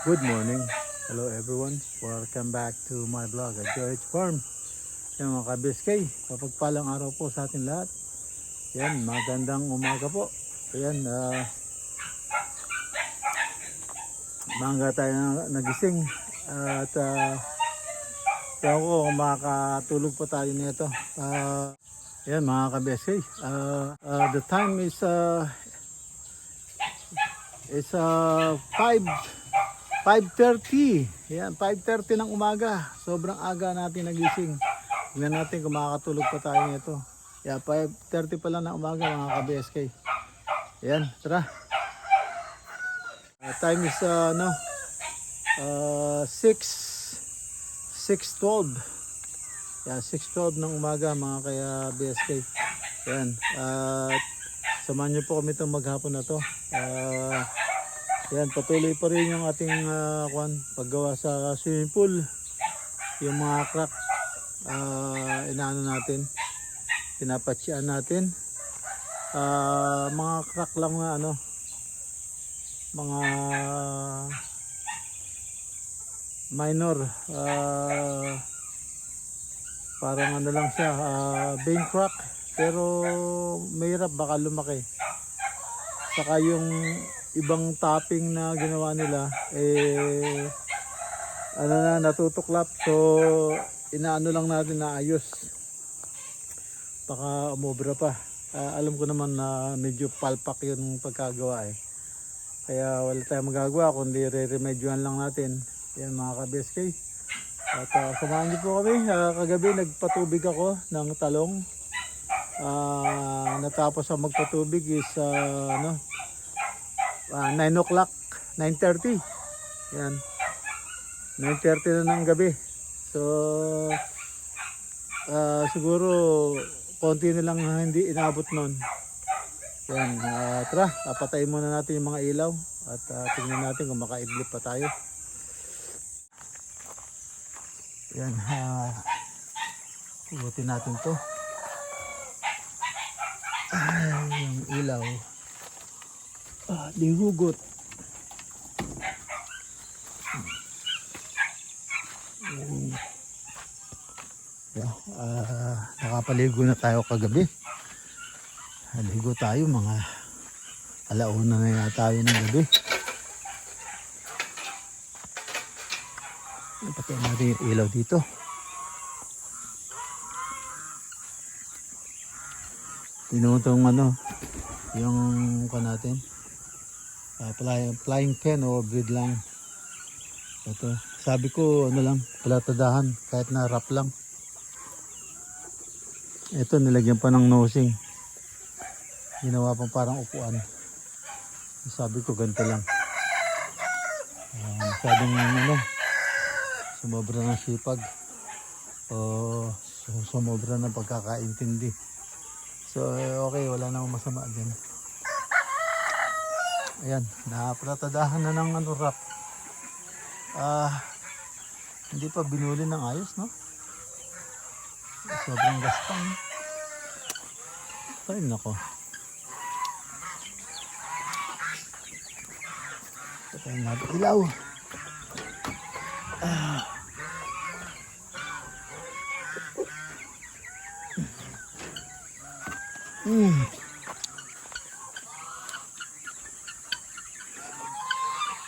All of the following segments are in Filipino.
Good morning. Hello everyone. Welcome back to my vlog at George Farm. Yan mga ka-BSK, kapagpalang araw po sa atin lahat. Yan, magandang umaga po. Yan, maaga tayo nagising. At tiyan ko kung makakatulog po tayo nito. Yan mga ka-BSK. The time is 5:30. Yan, 5:30 ng umaga. Sobrang aga natin nagising. Tingnan natin kung makakatulog pa tayo nito. Yeah, 5:30 pa lang ng umaga mga ka-BSK. Yan, tara. Time is 6:12. Yan, 6:12 ng umaga mga kaya BSK. Yan, samahan niyo po kami itong maghapon na to. Yan, patuloy pa rin yung ating paggawa sa swimming pool. Yung mga crack, inaano natin, pinapatsian natin. Mga crack lang na mga minor, parang lang siya, vein crack, pero mahirap baka lumaki. Saka yung ibang topping na ginawa nila natutuklap, so inaano lang natin na ayos, baka umobra pa. Alam ko naman na medyo palpak yung pagkagawa kaya wala tayong magagawa kundi re-remedyohan lang natin. Yan mga ka-BSK, at samahan niyo po kami. Kagabi nagpatubig ako ng talong. Natapos ang magpatubig is 9 o'clock, 9:30. Yan, 9:30 na ng gabi. So siguro konti na lang hindi inabot nun. Yan, tara, patayin muna natin yung mga ilaw at tingnan natin kung makaidlip pa tayo. Yan, ubutin natin to. Yung ilaw, di hugot. Nakapaligo na tayo kagabi. Naligo tayo mga alauna na yata tayo ng gabi. Patayin natin yung ilaw dito. Tinutong yung natin, flying pen o breed lang. Ito, sabi ko palatadahan kahit na wrap lang. Ito nilagyan pa ng nosing, ginawa pang parang upuan. Sabi ko ganito lang, masyadong sumobra ng sipag o sumobra ng pagkakaintindi. So okay, wala namang masama din. Ayan, napalatadahan na ng wrap. Hindi pa binuli ng ayos, no? Sobrang gaspang. Ay nako. Patayin natin ilaw.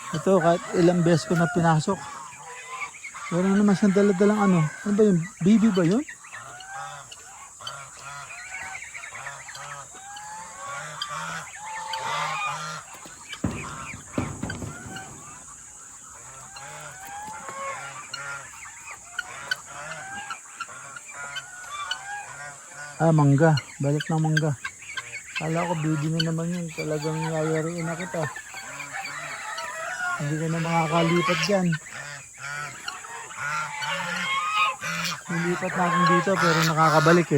Ito kahit ilang beses ko na pinasok, wala naman siyang daladalang ano ba yun? Baby ba yun? Mangga. Balik ng mangga. Kala ko baby na naman yun. Talagang yayariin na kita. Hindi ka na makakalipat dyan. Nilipat natin dito pero nakakabalik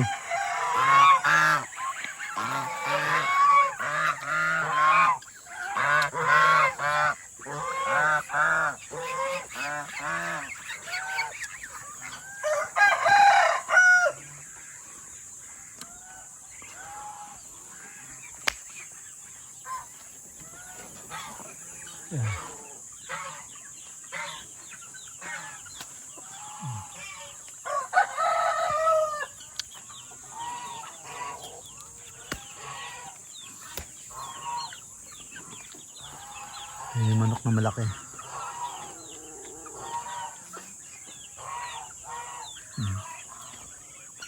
Ayan yung manok na malaki.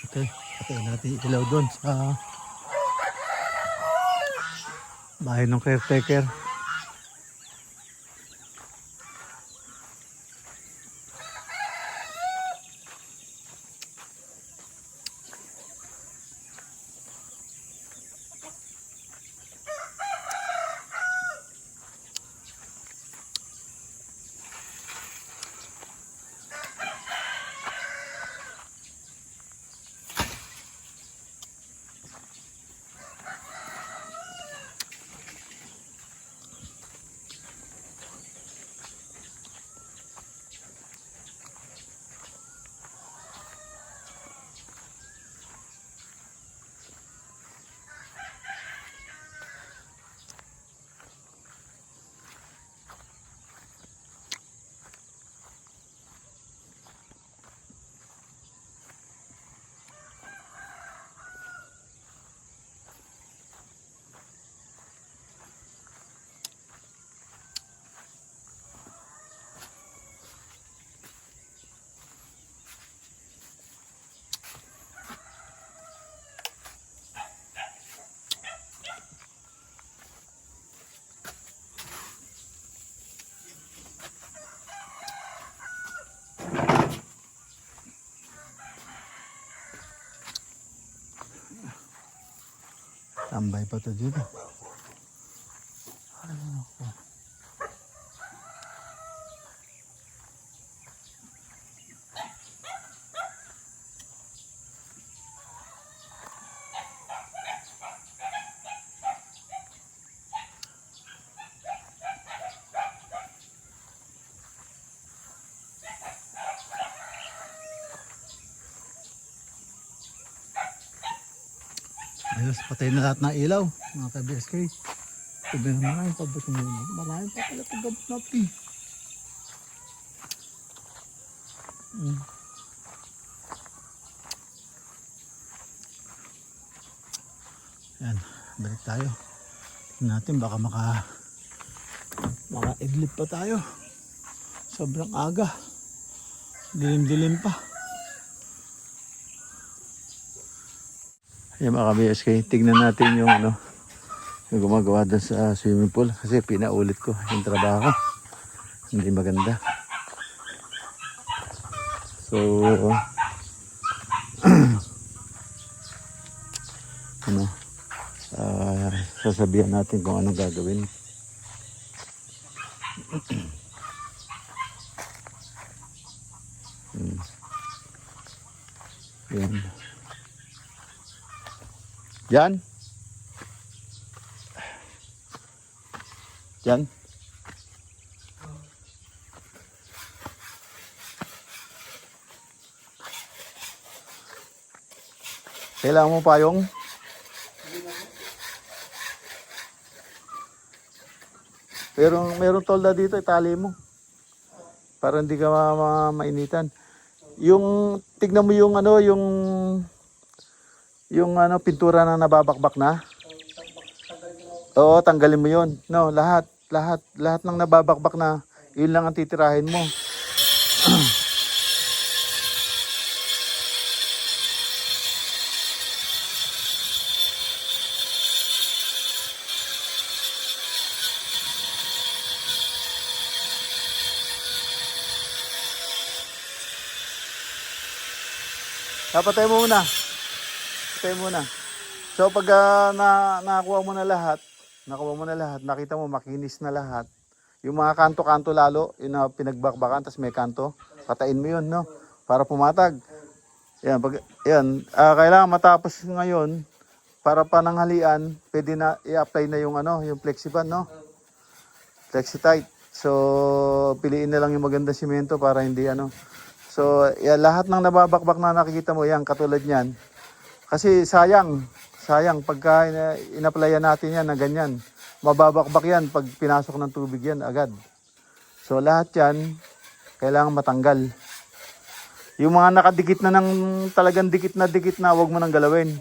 Okay, patayin natin ilaw doon sa bahay ng caretaker. Tambay pa to dito. Ay, naku. Ayos, patay na lahat ng ilaw, mga ka-BSK. Sabi na maraming pabot ng ilaw. Maraming pa pala pagabot natin. Yan, balik tayo. Tingnan natin, baka maka-idlip pa tayo. Sobrang aga. Dilim-dilim pa. Yan mga ka-BSK, tignan natin yung yung gumagawa doon sa swimming pool kasi pinaulit ko yung trabaho. Hindi maganda. So sasabihan natin kung anong gagawin. Yan. Yan. Yan. Kailangan mo pa yung pero meron tolda dito, itali mo para hindi ka mainitan. Yung tignan mo yung yung pintura na nababakbak na. Oo, tanggalin mo 'yon. No, lahat ng nababakbak na, 'yun lang ang titirahin mo. Patay mo muna. Patay muna. So pag nakakuha mo na lahat, nakita mo makinis na lahat. Yung mga kanto-kanto lalo, yung pinagbakbakan, tas may kanto, patayin mo 'yun, no? Para pumatag. Yan, kailangan matapos ngayon para pananghalian, pwede na i-apply na yung yung Flexiban, no? Flexitite. So piliin na lang yung magandang simento para hindi So, lahat ng nababakbak na nakikita mo, yan, katulad niyan. Kasi sayang pagka in-applyan natin yan na ganyan. Mababakbak yan pag pinasok ng tubig yan agad. So, lahat yan, kailangan matanggal. Yung mga nakadikit na talagang dikit na, huwag mo nang galawin.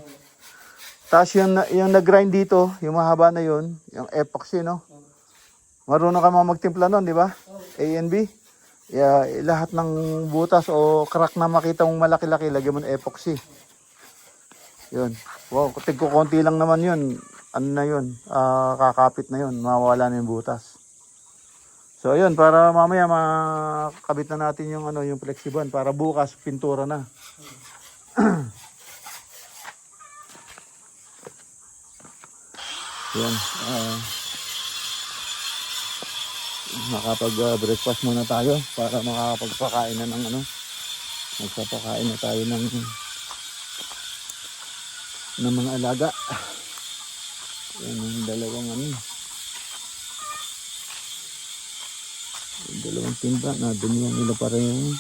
Tapos yung nag-grind dito, yung mahaba na yun, yung epoxy, no? Marunong ka mga magtimpla nun, di ba? A and B. Yeah, lahat ng butas o crack na makita mong malaki-laki, lagyan mo ng epoxy. Yun. Wow, tigko-konti lang naman yun. Ano na yun? Kakapit na yun. Mawawala na yung butas. So ayun, para mamaya makabit na natin yung ano, yung flexiban para bukas pintura na. Yan. Makapag-breakfast muna tayo para makapagpakain na ng ano. Magpapakain na tayo ng mga alaga. Yan yung dalawang ano. Yung dalawang timba na dunihan nila para yung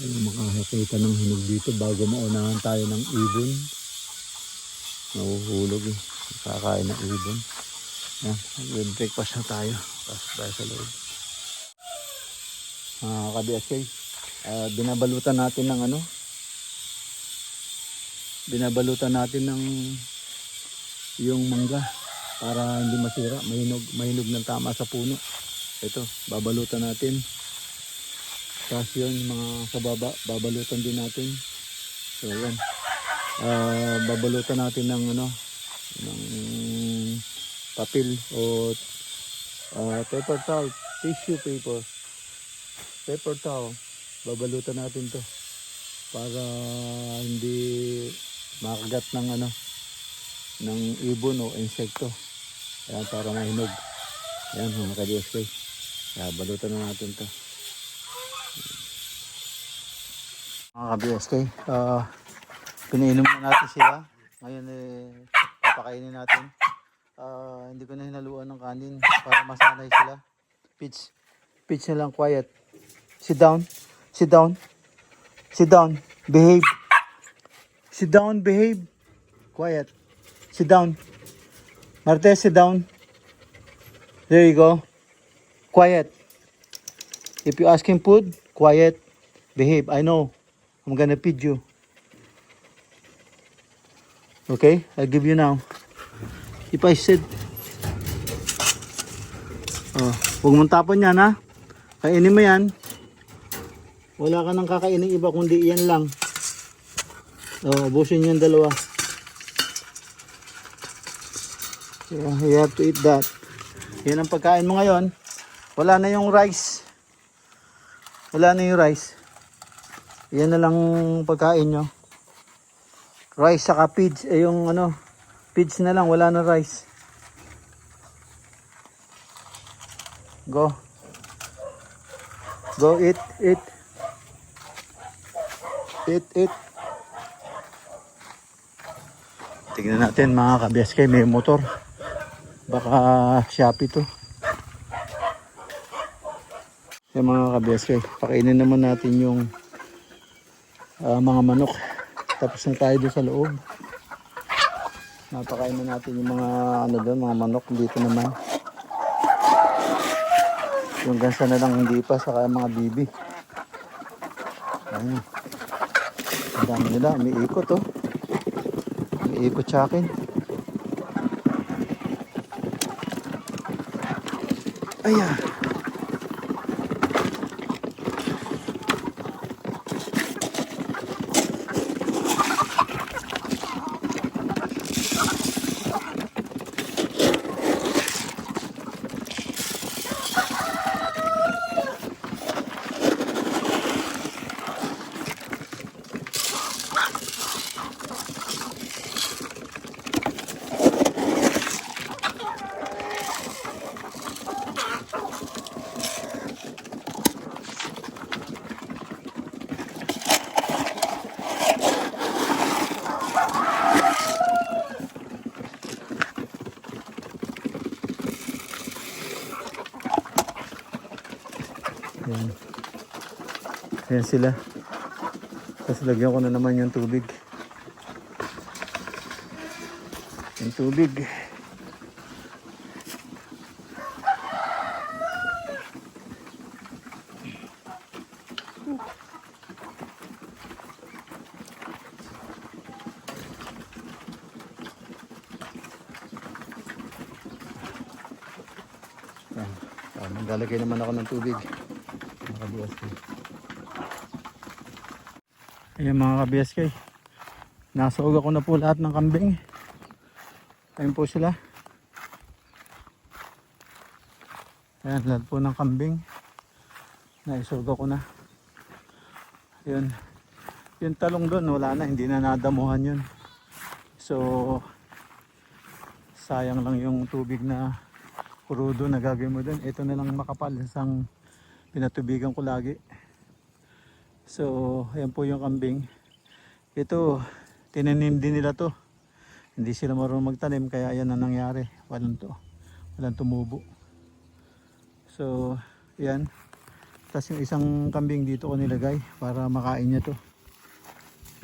ayun, makakakita ng hinog dito bago maunahan tayo ng ibon. Nahuhulog eh. Kakain ng ibon. Yan, breakfast na tayo. Pasok tayo sa loob. Ka-BSK, binabalutan natin ng ano? Binabalutan natin ng yung mangga para hindi masira, mahinog ng tama sa puno. Ito, babalutan natin. Tapos yun, mga sa baba, babalutan din natin. So yan, babalutan natin ng ano, ng papel o paper towel, tissue paper, paper towel. Babalutan natin to para hindi makagat ng ano, ng ibon o insekto. Ayan, para mahinog. Ayan, mga ka-DSK. Kaya balutan na natin to. Mga ka-DSK, pinainom na natin sila. Ngayon papakainin natin. Hindi ko na hinaluan ng kanin para masanay sila. Pitch na lang, quiet. Sit down. Sit down. Sit down. Behave. Sit down, behave. Quiet. Sit down. Marte, sit down. There you go. Quiet. If you ask him food, quiet. Behave. I know. I'm gonna feed you. Okay? I'll give you now. If I said, huwag mong tapon yan, ha? Kainin mo yan. Wala ka nang kakainin iba kundi yan lang. Ubusin yung dalawa. Yeah, you have to eat that. Yan ang pagkain mo ngayon. Wala na yung rice. Wala na yung rice. Yan na lang pagkain nyo. Rice saka feeds. Yung ano, feeds na lang. Wala na rice. Go. Go eat, eat. Eat. Tignan natin mga ka-BSK, may motor. Baka Shopee to. Yung mga ka-BSK, pakainin naman natin yung mga manok. Tapos na tayo doon sa loob. Napakain na natin yung mga ano doon, mga manok dito naman. Yung gansa na lang hindi pa, saka mga bibi. Ayun. Ang dami nila, may ikot oh. May ikot sa akin. Ayan. Ayan. Ayan sila. Tapos lagyan ko na naman yung tubig. Yung tubig. Yan. Maglalagay naman ako ng tubig. Mga ka-BSK. Ayan mga ka-BSK. Nasuga ko na po lahat ng kambing. Ayun po sila. Ayan, lahat po ng kambing. Naisuga ko na. Yun. Yung talong doon, wala na. Hindi na nadamuhan yun. So, sayang lang yung tubig na kurudo na gagawin mo doon. Ito na lang makapal. Isang pinatubigan ko lagi. So, ayan po yung kambing. Ito, tinanim din nila to. Hindi sila marunong magtanim kaya ayan na nangyari. Walang tumubo. So, yan. Tapos yung isang kambing dito ko nilagay para makain niya to.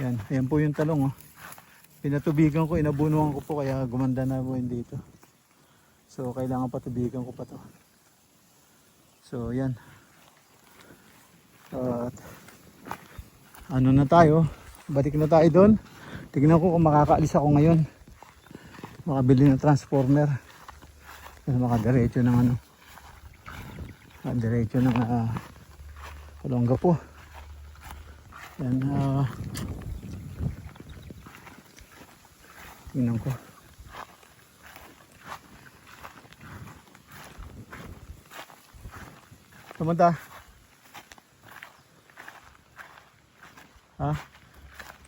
Yan. Ayan po yung talong. Oh. Pinatubigan ko, inabunuan ko po kaya gumanda na po yun dito. So, kailangan patubigan ko pa to. So, yan. At, ano na tayo? Balik na tayo doon. Tignan ko kung makakaalis ako ngayon. Makabili ng transformer. Makadiretso ng ano. Diretso ng Olongapo. Yan. Tingnan ko. Pumunta. Ha?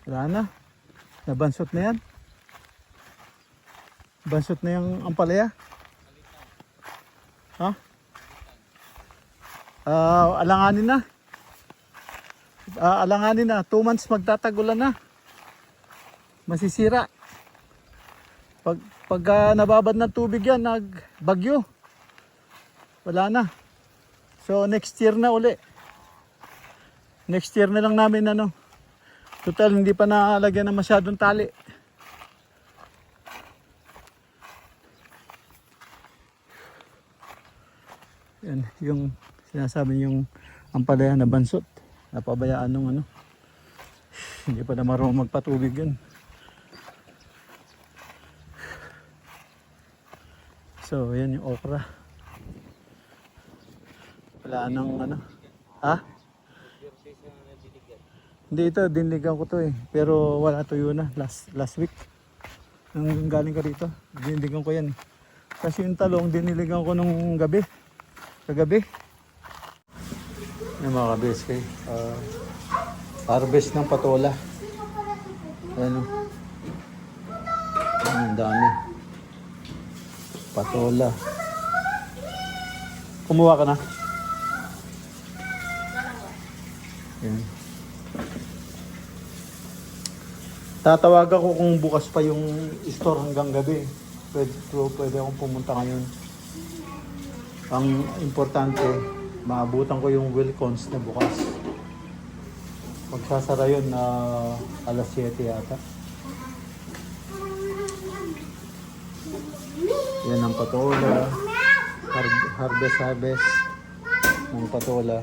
Wala na. Nabansot na yan. Bansot na yung ampalaya. Ha? Alanganin na. Alanganin na. 2 months magtatagulan na. Masisira. Pag nababad ng tubig yan, nagbagyo. Wala na. So next year na uli. Next year na lang namin ano. Total hindi pa nalagyan ng masyadong tali. Yan, yung sinasabi yung ampalaya na bansot. Napabayaan nung ano. Hindi pa na marunong magpatubig yun. So, yan yung okra. Wala nang ano. Ha? Hindi ito, dinligan ko to eh. Pero wala tuyo na. Last week. Nang galing ka dito, dinligan ko yan. Kasi yung talong, diniligan ko nung gabi. Kagabi. Yung mga ka-BSK. Harvest ng patola. Ayan o. Ang dami. Patola. Kumuha ka na? Ayan. Tatawag ako kung bukas pa yung store hanggang gabi. Pwede akong pumunta ngayon. Ang importante, maabutan ko yung Wilcons na bukas. Magsasara yun na alas 7 yata. Yan ang patola. Harvest ng patola.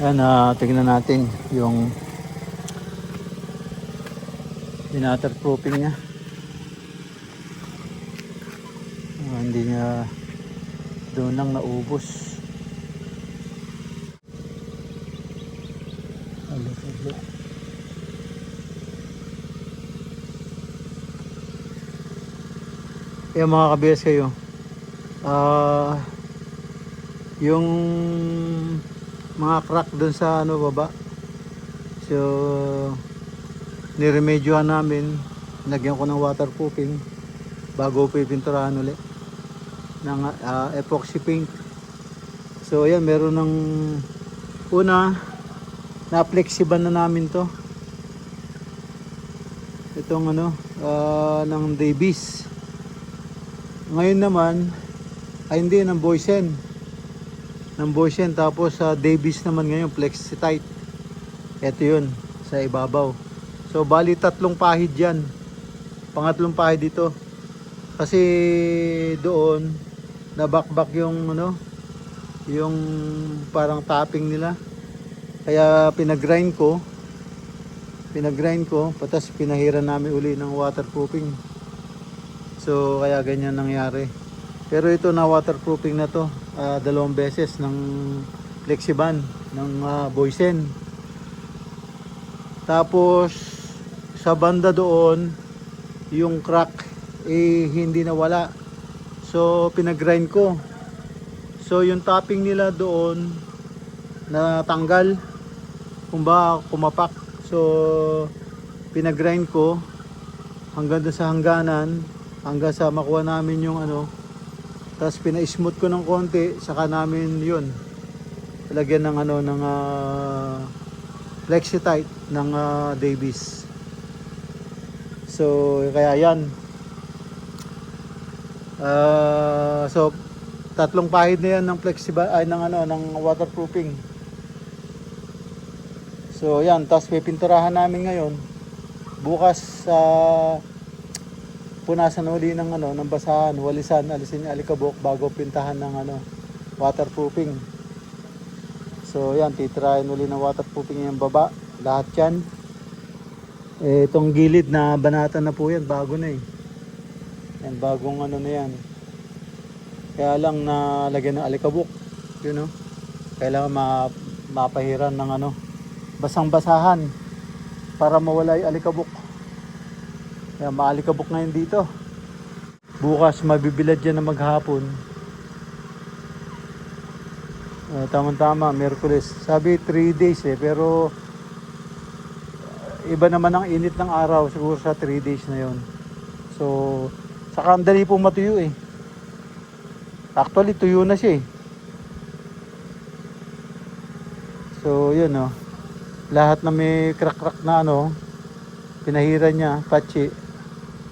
Yan, tignan natin yung waterproofing niya. Hindi niya doon lang naubos. Yung mga ka-BS kayo, yung mga crack doon sa ano baba, so niremedyohan namin, lagyan ko ng waterproofing bago pipinturahan ulit ng epoxy paint. So ayan, meron ng una na flexiban na namin to, itong ano ng Davies. Ngayon naman ay hindi, ng Boysen, tapos sa Davies naman ngayon Flexitite. Ito yun sa ibabaw. So bali 3 pahid yan, pangatlong pahid dito kasi doon nabakbak yung ano, yung parang topping nila, kaya pinagrind ko patas pinahiran namin uli ng waterproofing. So kaya ganyan nangyari. Pero ito na waterproofing na to, 2 beses ng Flexiban ng Boysen. Tapos sa banda doon, yung crack hindi nawala. So pinag-grind ko. So yung topping nila doon natanggal, kumbaga kumapak. So pinag-grind ko hanggang doon sa hangganan, hanggang sa makuha namin yung tapos pina-smooth ko ng konti, saka namin yun lagyan ng ng Flexi-Tight ng Davis. So kaya yan. So 3 pahid na yan ng ng waterproofing. So yan, tapos pipinturahan namin ngayon. Bukas punasan uli ng ng basahan, walisan, alisin yung alikabok bago pintahan ng waterproofing. So yan, titirahin uli ng waterproofing yung baba, lahat yan. Itong gilid na banatan na po yan, bago na yan, bagong na yan. Kaya lang nalagyan ng alikabok, kailangan mapahiran ng basang basahan para mawala yung alikabok. Kaya maalikabok ngayon dito. Bukas mabibilad yan na maghapon. Tama-tama, Miyerkules. Sabi 3 days pero iba naman ang init ng araw siguro sa 3 days na yon. So saka ang dali po matuyo Actually tuyo na siya So yun lahat na may crack na pinahiran niya, patsi.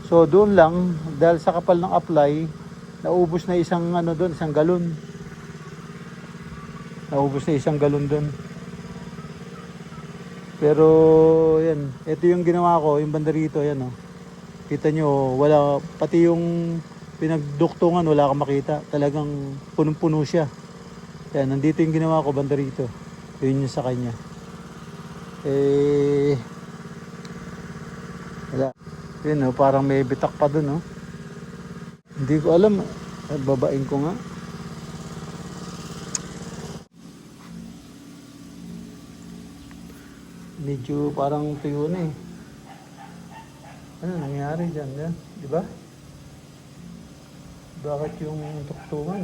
So doon lang, dahil sa kapal ng apply, naubos na isang doon, isang galon. Naubos na isang galon doon. Pero yan, ito yung ginawa ko, yung banda rito, yan Kita nyo, wala, pati yung pinagduktungan, wala kang makita. Talagang punong-puno siya. Yan, nandito yung ginawa ko, banda rito. Yun yung sa kanya. Wala. Yun parang may bitak pa dun Hindi ko alam. Babain ko nga. Medyo parang tuyo na Ano nangyari dyan? Di ba? Bakit yung tuktungan?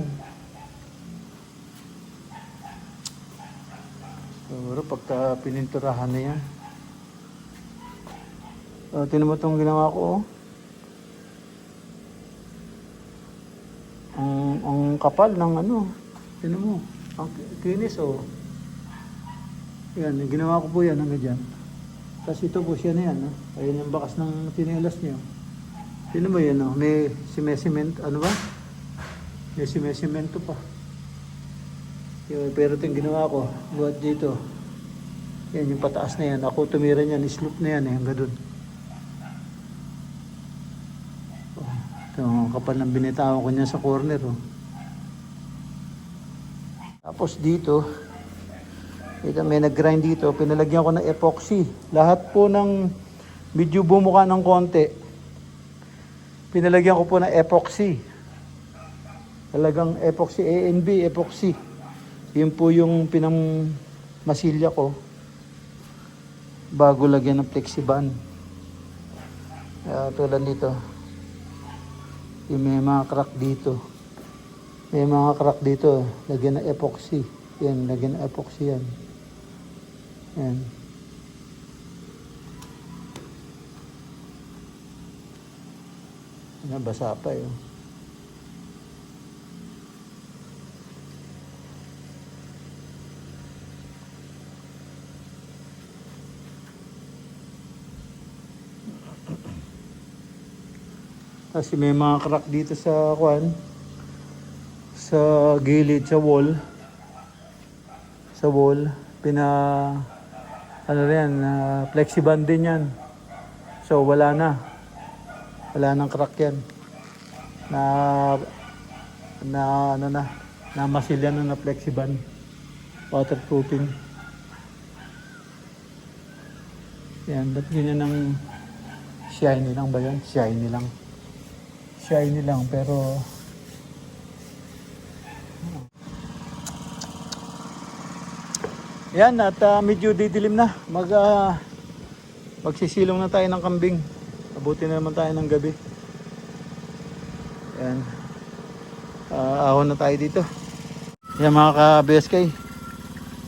Siguro pagka pininturahan na yan. Tinan mo itong ginawa ko Ang kapal ng tinan mo. Ang kinis Yan, ginawa ko po yan hanggang dyan. Tapos ito po siya na yan. Ayun yung bakas ng tinelas niyo. Tinan mo yan may simesiment. Ano ba? May simesemento pa. Pero ito yung ginawa ko. Buhat dito. Yan yung pataas na yan. Ako tumira niyan. Slope na yan hanggang doon. Ito ang kapal ng binitawan ko niya sa corner. Tapos dito. Ito may nag-grind dito. Pinalagyan ko ng epoxy. Lahat po ng medyo bumuka ng konti. Pinalagyan ko po ng epoxy. Talagang epoxy, A&B epoxy. Yun po yung pinamasilya ko bago lagyan ng Flexiban. Tulad dito. Yung may mga crack dito. May mga crack dito. Lagyan ng epoxy. Yan, lagyan ng epoxy yan. Yan. Basa pa Kasi may mga crack dito sa sa gilid, sa wall. Flexiban din yan. So wala nang crack yan. Masilyan na Flexiban. Waterproofing. Yan, ba't ganyan ng shiny lang ba yan? Shiny lang, pero Yan, at medyo didilim na. Magsisilong na tayo ng kambing. Abuti na naman tayo ng gabi. Yan. Ahon na tayo dito. Yan mga ka-BSK.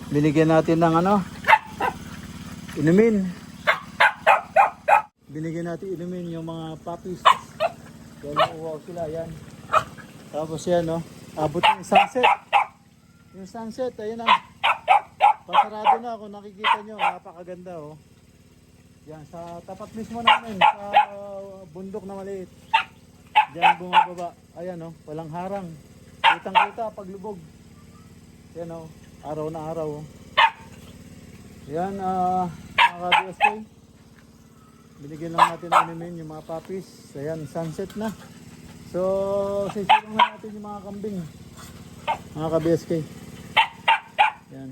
Binigyan natin ng inumin. Binigyan natin inumin yung mga puppies. Yan, nauuhaw sila. Yan. Tapos yan, abot yung sunset. Yung sunset, ayun na. Pasarado na kung nakikita nyo. Napakaganda, Yan, sa tapat mismo namin. Sa bundok na maliit. Diyan bumababa. Ayan, walang harang. Kitang-kita paglubog. Yan, araw na araw. Yan, mga BSK. Binigyan lang natin ng inumin yung mga puppies. Ayan, sunset na. So, sisilong na natin yung mga kambing. Mga ka-BSK. Yan.